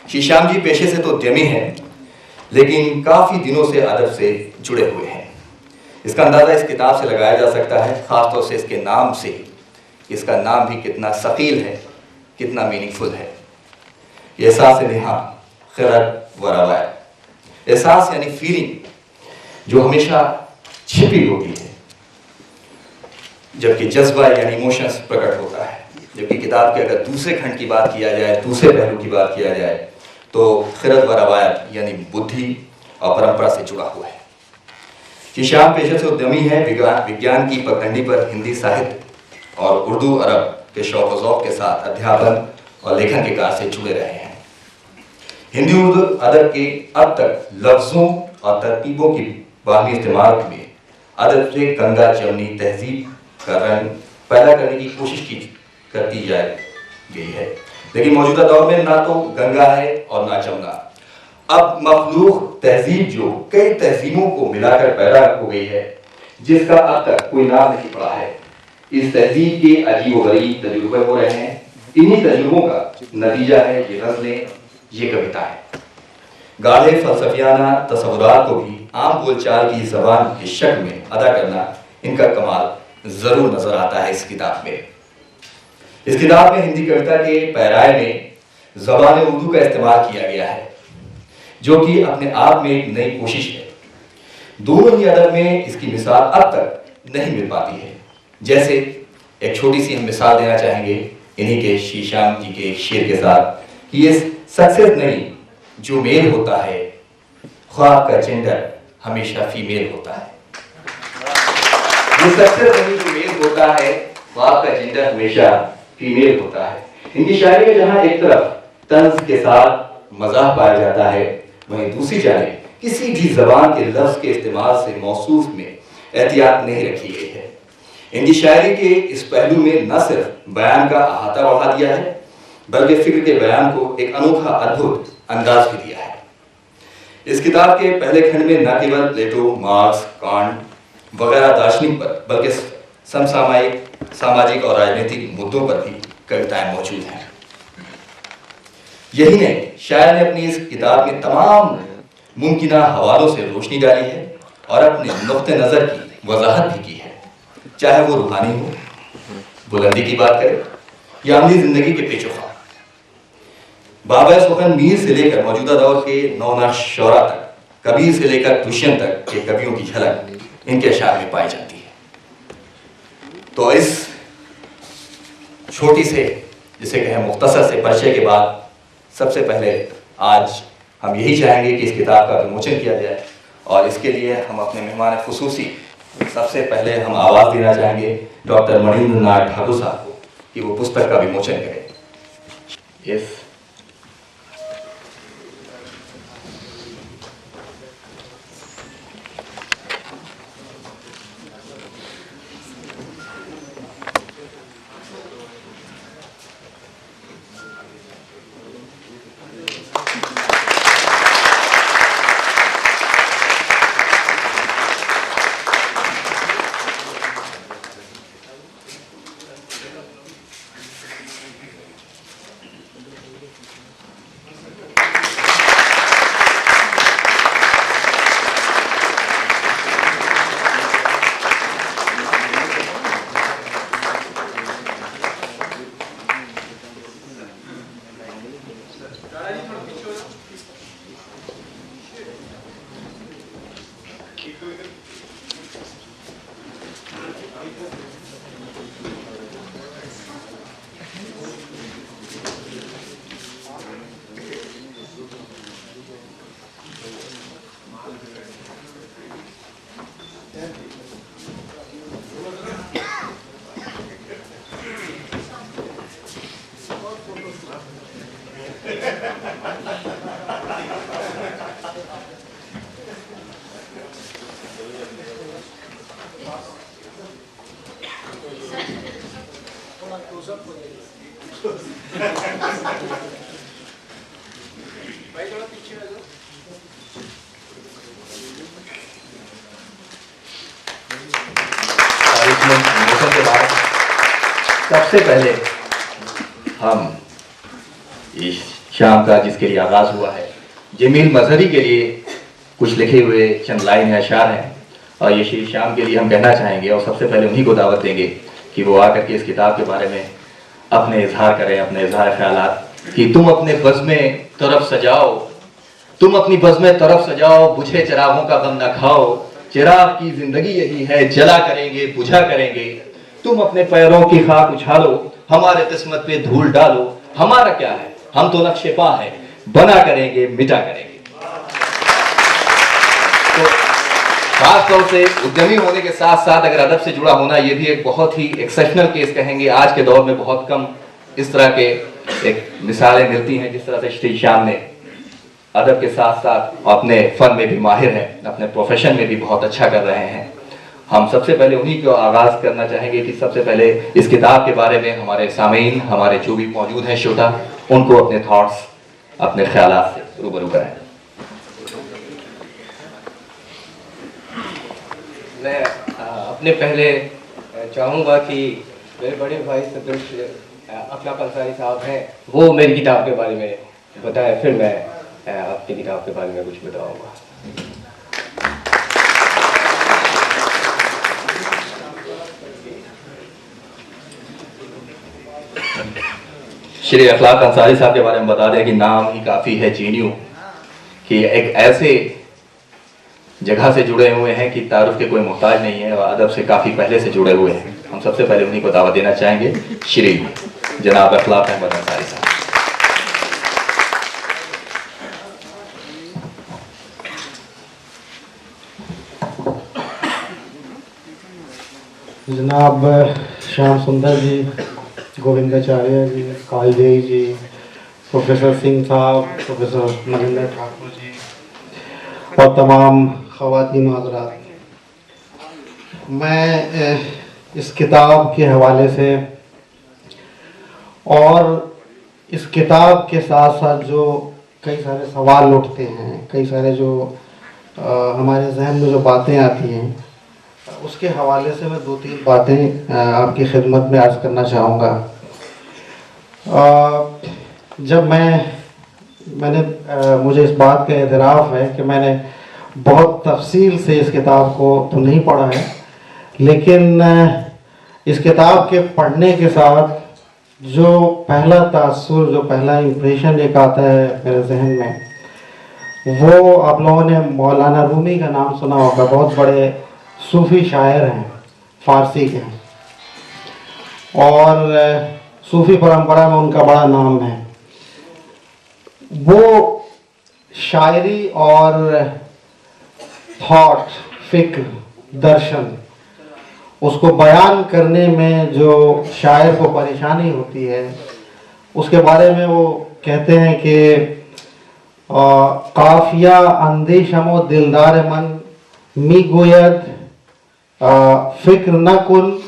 शीशाम जी पेशे से तो जमी हैं, लेकिन काफ़ी दिनों से अदब से जुड़े हुए हैं। इसका अंदाज़ा इस किताब से लगाया जा सकता है, ख़ासतौर से इसके नाम से। इसका नाम भी कितना सकील है, कितना मीनिंगफुल है। एहसास नेहा खिरत व रवायत। एहसास यानी फीलिंग, जो हमेशा छिपी होती है, जबकि जज्बा यानी इमोशंस प्रकट होता है। जबकि किताब के अगर दूसरे खंड की बात किया जाए, दूसरे पहलू की बात किया जाए, तो खिरत व रवायत यानी बुद्धि और परंपरा से जुड़ा हुआ है। शीशाम पेशे से उद्यमी है, विज्ञान की पगडंडी पर हिंदी साहित्य और उर्दू अरब के शौक व ज़ौक़ के साथ अध्यापन और लेखन के कार्य से जुड़े रहे हैं। हिंदी उर्दू अदब के अब तक लफ्ज़ों और तरकीबों की बाहमी इस्तेमाल में अदब से गंगा जमनी तहजीब का रंग पैदा करने की कोशिश करती जा गई है। लेकिन मौजूदा दौर में ना तो गंगा है और ना जमुना। अब मखलूक तहजीब जो कई तहजीबों को मिलाकर पैदा हो गई है, जिसका अब तक कोई नाम नहीं पड़ा है। इस तहजीब के अजीब-ओ-गरीब तजुर्बे हो रहे हैं। इन्हीं तजुर्बों का नतीजा है ये गज़लें, ये कविता है। गाढ़े फलसफियाना तसव्वुरात को भी आम बोलचाल की ज़बान की शक्ल में अदा करना इनका कमाल ज़रूर नज़र आता है। इस किताब में हिंदी कविता के पैराए में ज़बान उर्दू का इस्तेमाल किया गया है, जो कि अपने आप में एक नई कोशिश है। दोनों ही अदब में इसकी मिसाल अब तक नहीं मिल पाती है। जैसे एक छोटी सी हम मिसाल देना चाहेंगे इन्हीं के शीशाम जी के एक शेर के साथ कि ये सक्सेस नहीं जो मेल होता है, ख्वाब का जेंडर हमेशा फीमेल होता है। ये सक्सेस नहीं जो मेल होता है, ख्वाब का जेंडर हमेशा फीमेल होता है। इनकी शायरी में जहां एक तरफ तंज के साथ मजाक पाया जाता है, वहीं दूसरी जानिब किसी भी जबान के लफ्ज के इस्तेमाल से मौसूफ में एहतियात नहीं रखी गई है। इनकी शायरी के इस पहलू में न सिर्फ बयान का अहाता बढ़ा दिया है, बल्कि फिक्र के बयान को एक अनोखा अद्भुत अंदाज भी दिया है। इस किताब के पहले खंड में न केवल प्लेटो, मार्क्स, कांट वगैरह दार्शनिक पर, बल्कि समसामयिक सामाजिक और राजनीतिक मुद्दों पर भी कविताएं मौजूद हैं। यही नहीं, शायर ने अपनी इस किताब में तमाम मुमकिना हवालों से रोशनी डाली है और अपने नुक्ते नज़र की वजाहत भी की है। चाहे वो रूहानी हो, बुलंदी की बात करें, या अमली जिंदगी के पेचोखा। बाबा सुखन मीर से लेकर मौजूदा दौर के नौनक्श शौरा तक, कबीर से लेकर दुष्यंत तक के कवियों की झलक इनके अशार में पाई जाती है। तो इस छोटी से, जिसे कहें मुख्तसर से परिचय के बाद सबसे पहले आज हम यही चाहेंगे कि इस किताब का विमोचन किया जाए, और इसके लिए हम अपने मेहमान खुसूसी सबसे पहले हम आवाज़ देना चाहेंगे डॉक्टर मणिन्द्र नाथ ठाकुर साहब को कि वो पुस्तक का विमोचन करें। यस। सबसे पहले हम इस शाम का जिसके लिए आगाज़ हुआ है। जमील मजहरी के लिए कुछ लिखे हुए चंद लाइन है, अशार हैं, और ये शेर शाम के लिए हम कहना चाहेंगे और सबसे पहले उन्हीं को दावत देंगे कि वो आकर के इस किताब के बारे में अपने इजहार करें, अपने इजहार ख्यालात कि तुम अपने बज़्म तरफ सजाओ, तुम अपनी बज़्म तरफ सजाओ, बुझे चिरागों का गम न खाओ, चिराग की जिंदगी यही है, जला करेंगे बुझा करेंगे, तुम अपने पैरों की खाक उछालो, हमारे किस्मत पे धूल डालो, हमारा क्या है, हम तो नक्शे पा है, बना करेंगे मिटा करेंगे। तो खास तौर से उद्यमी होने के साथ साथ अगर अदब से जुड़ा होना, ये भी एक बहुत ही एक्सेप्शनल केस कहेंगे। आज के दौर में बहुत कम इस तरह के एक मिसालें मिलती हैं जिस तरह से श्री श्याम ने अदब के साथ साथ अपने फन में भी माहिर हैं, अपने प्रोफेशन में भी बहुत अच्छा कर रहे हैं। हम सबसे पहले उन्हीं को आगाज़ करना चाहेंगे कि सबसे पहले इस किताब के बारे में हमारे सामीन, हमारे जो भी मौजूद हैं श्रोता, उनको अपने थॉट्स, अपने ख्यालात से रूबरू कराएं। मैं अपने पहले चाहूँगा कि मेरे बड़े भाई सदरुश अखलाक अंसारी साहब हैं, वो मेरी किताब के बारे में बताएं, फिर मैं अपनी किताब के बारे में कुछ बताऊँगा। श्री अखलाक अंसारी साहब के बारे में बता दें कि नाम ही काफ़ी है जीनियो, कि एक ऐसे जगह से जुड़े हुए हैं कि तारुफ के कोई मोहताज नहीं है और अदब से काफ़ी पहले से जुड़े हुए हैं। हम सबसे पहले उन्हीं को दावत देना चाहेंगे, श्री जनाब अखलाक अहमद अंसारी साहब। जनाब श्याम सुंदर जी, गोविंदाचार्य जी, कालदेई जी, प्रोफेसर सिंह साहब, प्रोफेसर नरेंद्र ठाकुर जी और तमाम ख़वातीन हज़रात, मैं इस किताब के हवाले से और इस किताब के साथ साथ जो कई सारे सवाल उठते हैं, कई सारे जो हमारे जहन में जो बातें आती हैं, उसके हवाले से मैं 2-3 बातें आपकी खिदमत में अर्ज़ करना चाहूँगा। जब मैंने मुझे इस बात का एतराफ़ है कि मैंने बहुत तफसील से इस किताब को तो नहीं पढ़ा है, लेकिन इस किताब के पढ़ने के साथ जो पहला तासुर, जो पहला इम्प्रेशन एक आता है मेरे जहन में, वो आप लोगों ने मौलाना रूमी का नाम सुना होगा। बहुत बड़े सूफ़ी शायर हैं, फ़ारसी के, और सूफ़ी परंपरा में उनका बड़ा नाम है। वो शायरी और थॉट, फ़िक्र, दर्शन, उसको बयान करने में जो शायर को परेशानी होती है, उसके बारे में वो कहते हैं कि काफ़िया अंदेशमो दिलदार मन मी गोयद फ़िक्र न कुन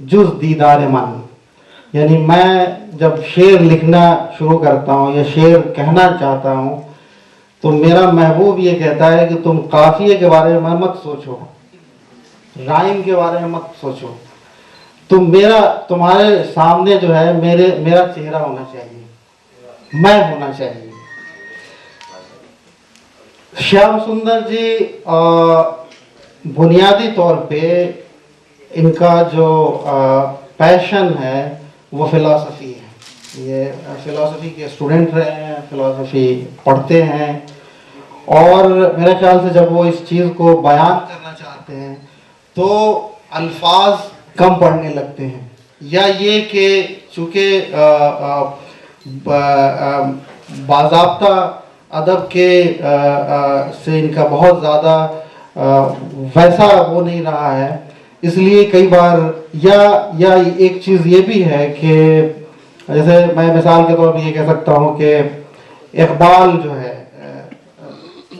जुज़ दीदार मन। यानी मैं जब शेर लिखना शुरू करता हूँ या शेर कहना चाहता हूँ, तो मेरा महबूब ये कहता है कि तुम काफ़िए के बारे में मत सोचो, राइम के बारे में मत सोचो, तुम्हारे सामने जो है मेरा चेहरा होना चाहिए, मैं होना चाहिए। श्याम सुंदर जी बुनियादी तौर पे इनका जो पैशन है वो फ़िलासफ़ी है। ये फ़िलासफ़ी के स्टूडेंट रहे हैं, फ़िलासफ़ी पढ़ते हैं, और मेरे ख्याल से जब वो इस चीज़ को बयान करना चाहते हैं तो अल्फाज कम पढ़ने लगते हैं, या ये कि चूँकि बाज़ाब्ता अदब के से इनका बहुत ज़्यादा वैसा वो नहीं रहा है, इसलिए कई बार या एक चीज़ ये भी है कि जैसे मैं मिसाल के तौर पर ये कह सकता हूँ कि इकबाल जो है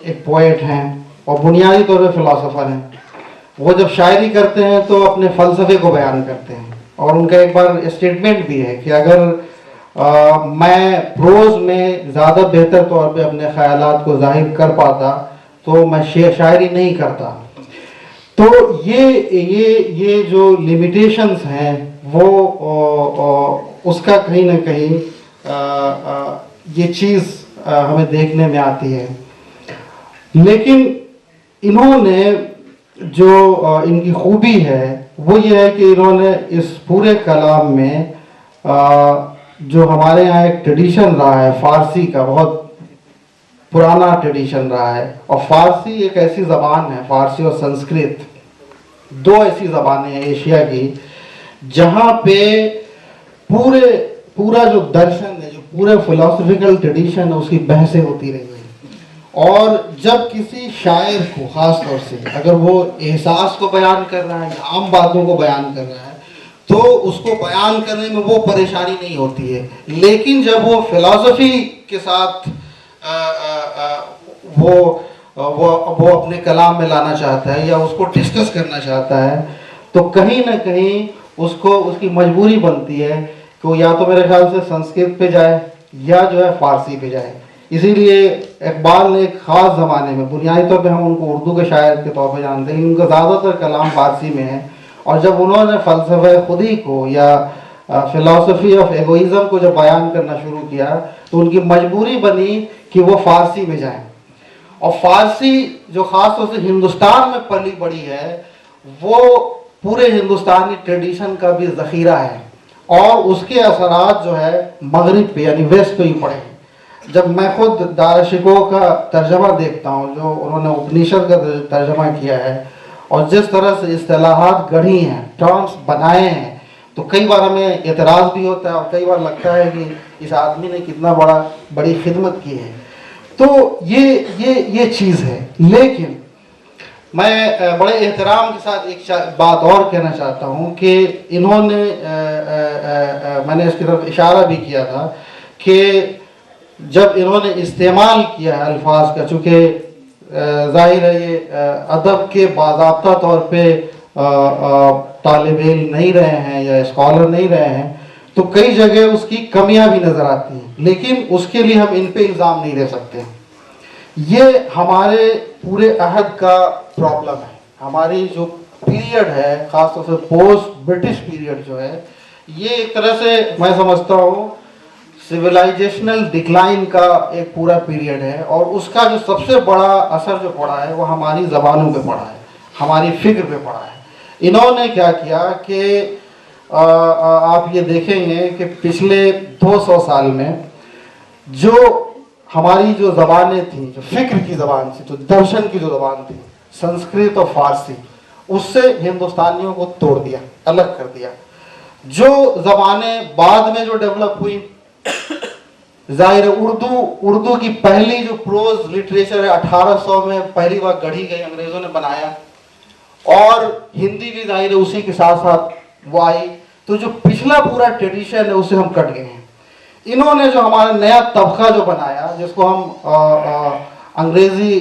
एक पोएट हैं और बुनियादी तौर पर फ़िलासफ़र हैं। वो जब शायरी करते हैं तो अपने फ़लसफ़े को बयान करते हैं, और उनका एक बार स्टेटमेंट भी है कि अगर मैं प्रोज़ में ज़्यादा बेहतर तौर पे अपने ख़यालात को ज़ाहिर कर पाता तो मैं शायरी नहीं करता। तो ये जो लिमिटेशंस हैं वो उसका कहीं ना कहीं ये चीज़ हमें देखने में आती है। लेकिन इन्होंने जो इनकी खूबी है वो ये है कि इन्होंने इस पूरे कलाम में जो हमारे यहाँ एक ट्रेडिशन रहा है फ़ारसी का, बहुत पुराना ट्रेडिशन रहा है, और फ़ारसी एक ऐसी ज़बान है, फ़ारसी और संस्कृत दो ऐसी ज़बानें हैं एशिया की जहाँ पे पूरा जो दर्शन है, जो पूरे फिलोसफिकल ट्रेडिशन है, उसकी बहसें होती रही हैं। और जब किसी शायर को ख़ास तौर से अगर वो एहसास को बयान कर रहा है, आम बातों को बयान कर रहा है, तो उसको बयान करने में वो परेशानी नहीं होती है। लेकिन जब वो फिलॉसफी के साथ वो अपने कलाम में लाना चाहता है या उसको डिस्कस करना चाहता है, तो कहीं ना कहीं उसको उसकी मजबूरी बनती है कि वो या तो मेरे ख्याल से संस्कृत पे जाए या जो है फ़ारसी पे जाए। इसीलिए इकबाल ने एक ख़ास ज़माने में, बुनियादी तौर पे हम उनको उर्दू के शायर के तौर पे जानते हैं, लेकिन उनका ज़्यादातर कलाम फ़ारसी में है। और जब उन्होंने फ़लसफ़े खुदी को या फ़िलासफ़ी ऑफ एगोइज़म को जब बयान करना शुरू किया, तो उनकी मजबूरी बनी कि वो फ़ारसी में जाएं। और फ़ारसी जो ख़ास तौर से हिंदुस्तान में पली बड़ी है, वो पूरे हिंदुस्तानी ट्रेडिशन का भी ज़ख़ीरा है, और उसके असरात जो है मगरिब पे यानी वेस्ट पे ही पड़े हैं। जब मैं खुद दारशिको का तर्जमा देखता हूँ, जो उन्होंने उपनिषद का तर्जमा किया है, और जिस तरह से इस्तिलाहात गढ़ी हैं, टर्म्स बनाए हैं, तो कई बार हमें एतराज़ भी होता है और कई बार लगता है कि इस आदमी ने कितना बड़ी खिदमत की है। तो ये चीज़ है। लेकिन मैं बड़े एहतराम के साथ एक बात और कहना चाहता हूँ कि इन्होंने मैंने इसकी तरफ इशारा भी किया था कि जब इन्होंने इस्तेमाल किया है अल्फाज का, चूँकि जाहिर है ये अदब के बाज़ाब्ता तौर पे तालिब इल्म नहीं रहे हैं या स्कॉलर नहीं रहे हैं, तो कई जगह उसकी कमियां भी नज़र आती हैं, लेकिन उसके लिए हम इन पे इल्ज़ाम नहीं दे सकते। ये हमारे पूरे अहद का प्रॉब्लम है। हमारी जो पीरियड है, ख़ासतौर से पोस्ट ब्रिटिश पीरियड जो है, ये एक तरह से मैं समझता हूँ सिविलाइजेशनल डिक्लाइन का एक पूरा पीरियड है, और उसका जो सबसे बड़ा असर जो पड़ा है वो हमारी ज़बानों पे पड़ा है, हमारी फ़िक्र पे पड़ा है। इन्होंने क्या किया कि आप ये देखेंगे कि पिछले 200 साल में जो हमारी जो ज़बानें थी, जो फ़िक्र की ज़बान थी, जो दर्शन की जो ज़बान थी, संस्कृत और फ़ारसी, उससे हिंदुस्तानियों को तोड़ दिया, अलग कर दिया। जो ज़बानें बाद में जो डेवलप हुई, ज़ाहिर है उर्दू की पहली जो प्रोज लिटरेचर है 1800 में पहली बार गढ़ी गई, अंग्रेज़ों ने बनाया, और हिंदी भी ज़ाहिर है उसी के साथ साथ वो आई। तो जो पिछला पूरा ट्रेडिशन है उससे हम कट गए हैं। इन्होंने जो हमारा नया तबका जो बनाया, जिसको हम अंग्रेज़ी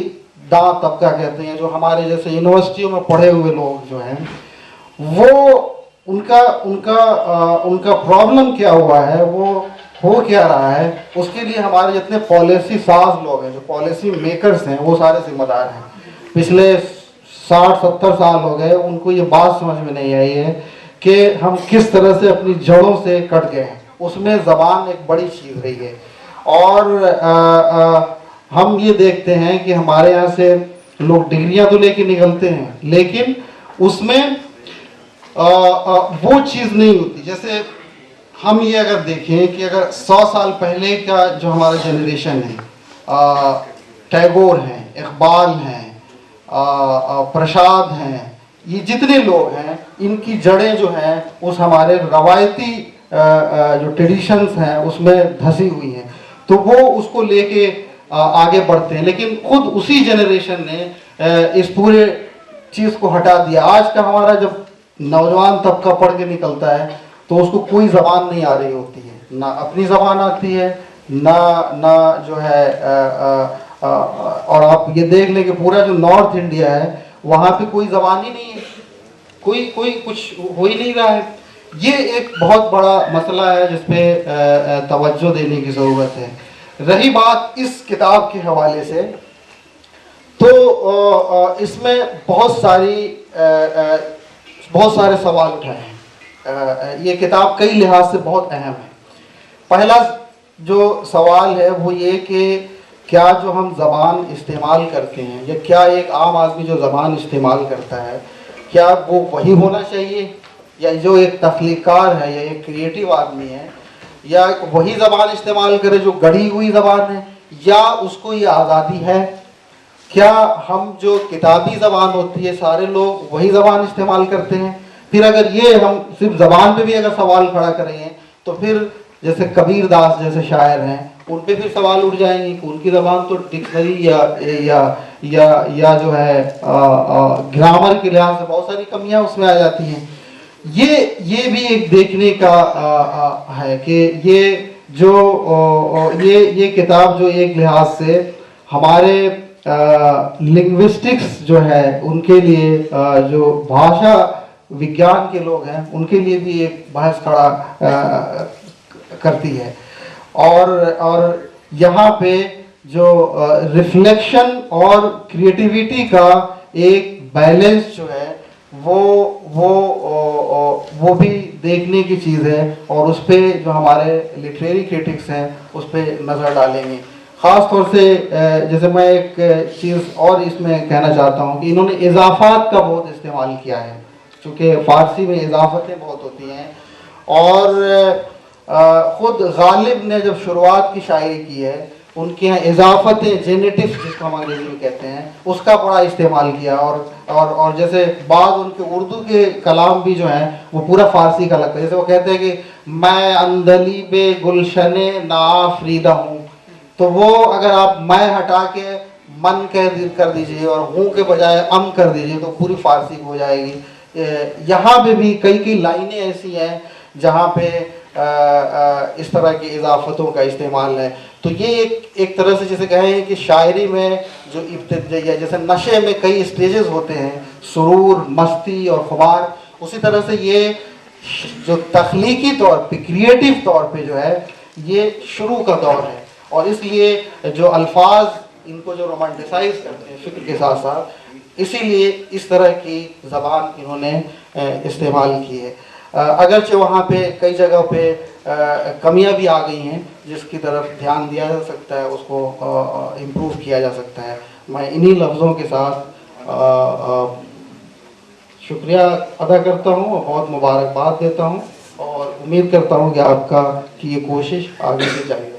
दां तबका कहते हैं, जो हमारे जैसे यूनिवर्सिटियों में पढ़े हुए लोग जो हैं, वो उनका प्रॉब्लम क्या हुआ है, वो हो क्या रहा है, उसके लिए हमारे जितने पॉलिसी साज लोग हैं, जो पॉलिसी मेकर्स हैं, वो सारे जिम्मेदार हैं। पिछले 60-70 साल हो गए, उनको ये बात समझ में नहीं आई है कि हम किस तरह से अपनी जड़ों से कट गए हैं। उसमें ज़बान एक बड़ी चीज़ रही है। और हम ये देखते हैं कि हमारे यहाँ से लोग डिग्रियां तो लेके निकलते हैं, लेकिन उसमें वो चीज़ नहीं होती। जैसे हम ये अगर देखें कि अगर 100 साल पहले का जो हमारा जनरेशन है, टैगोर हैं, इकबाल हैं, प्रसाद हैं, ये जितने लोग हैं, इनकी जड़ें जो हैं उस हमारे रवायती जो ट्रेडिशंस हैं उसमें धसी हुई हैं, तो वो उसको लेके आगे बढ़ते हैं। लेकिन खुद उसी जनरेशन ने इस पूरे चीज़ को हटा दिया। आज का हमारा जब नौजवान तबका पढ़ के निकलता है तो उसको कोई ज़बान नहीं आ रही होती है, ना अपनी ज़बान आती है, ना जो है और आप ये देख लें कि पूरा जो नॉर्थ इंडिया है वहाँ पे कोई ज़बान ही नहीं है, कोई कुछ हो ही नहीं रहा है। ये एक बहुत बड़ा मसला है जिस पे तवज्जो देने की ज़रूरत है। रही बात इस किताब के हवाले से, तो इसमें बहुत सारे सवाल उठाए हैं। ये किताब कई लिहाज से बहुत अहम है। पहला जो सवाल है वो ये कि क्या जो हम ज़बान इस्तेमाल करते हैं या क्या एक आम आदमी जो ज़बान इस्तेमाल करता है क्या वो वही होना चाहिए, या जो एक तख्लीकार है या एक क्रिएटिव आदमी है या वही ज़बान इस्तेमाल करे जो गढ़ी हुई ज़बान है, या उसको ये आज़ादी है। क्या हम जो किताबी ज़बान होती है सारे लोग वही ज़बान इस्तेमाल करते हैं। फिर अगर ये हम सिर्फ ज़बान पे भी अगर सवाल खड़ा करेंगे तो फिर जैसे कबीर दास जैसे शायर हैं उन पे फिर सवाल उठ जाएंगे कि उनकी ज़बान तो डिक्शनरी या जो है ग्रामर के लिहाज से बहुत सारी कमियां उसमें आ जाती हैं। ये भी एक देखने का है कि ये जो ये किताब जो एक लिहाज से हमारे लिंग्विस्टिक्स जो है उनके लिए जो भाषा विज्ञान के लोग हैं उनके लिए भी एक बहस खड़ा करती है। और यहाँ पे जो रिफ्लेक्शन और क्रिएटिविटी का एक बैलेंस जो है वो भी देखने की चीज़ है और उस पर जो हमारे लिटरेरी क्रिटिक्स हैं उस पर नज़र डालेंगे। ख़ास तौर से जैसे मैं एक चीज़ और इसमें कहना चाहता हूँ कि इन्होंने इजाफात का बहुत इस्तेमाल किया है, चूँकि फ़ारसी में इजाफतें बहुत होती हैं और ख़ुद गालिब ने जब शुरुआत की शायरी की है उनके यहाँ इजाफतें जेनेटिव जिसको हम अंग्रेजी में कहते हैं उसका बड़ा इस्तेमाल किया और जैसे बाद उनके उर्दू के कलाम भी जो हैं वो पूरा फ़ारसी का लगता है। जैसे वो कहते हैं कि मैं अंदली बे गुलशने नाफ्रीदा हूँ, तो वो अगर आप मैं हटा के मन कर दीजिए और हूँ के बजाय अम कर दीजिए तो पूरी फ़ारसी हो जाएगी। यहाँ पे भी कई लाइनें ऐसी हैं जहाँ पे इस तरह की इजाफतों का इस्तेमाल है। तो ये एक तरह से जैसे कहें कि शायरी में जो इब्तिदाई जैसे नशे में कई स्टेजेस होते हैं, सुरूर, मस्ती और खुमार, उसी तरह से ये जो तख्लीकी तौर पे क्रिएटिव तौर पे जो है ये शुरू का दौर है और इसलिए जो अल्फाज इनको जो रोमांटिसाइज करते हैं फ़िक्र के साथ साथ, इसीलिए इस तरह की ज़बान इन्होंने इस्तेमाल की है। अगरचे वहाँ पे कई जगह पे कमियां भी आ गई हैं जिसकी तरफ ध्यान दिया जा सकता है, उसको इम्प्रूव किया जा सकता है। मैं इन्हीं लफ्ज़ों के साथ शुक्रिया अदा करता हूँ और बहुत मुबारकबाद देता हूँ और उम्मीद करता हूँ कि आपका कि ये कोशिश आगे से जारी रहेगी।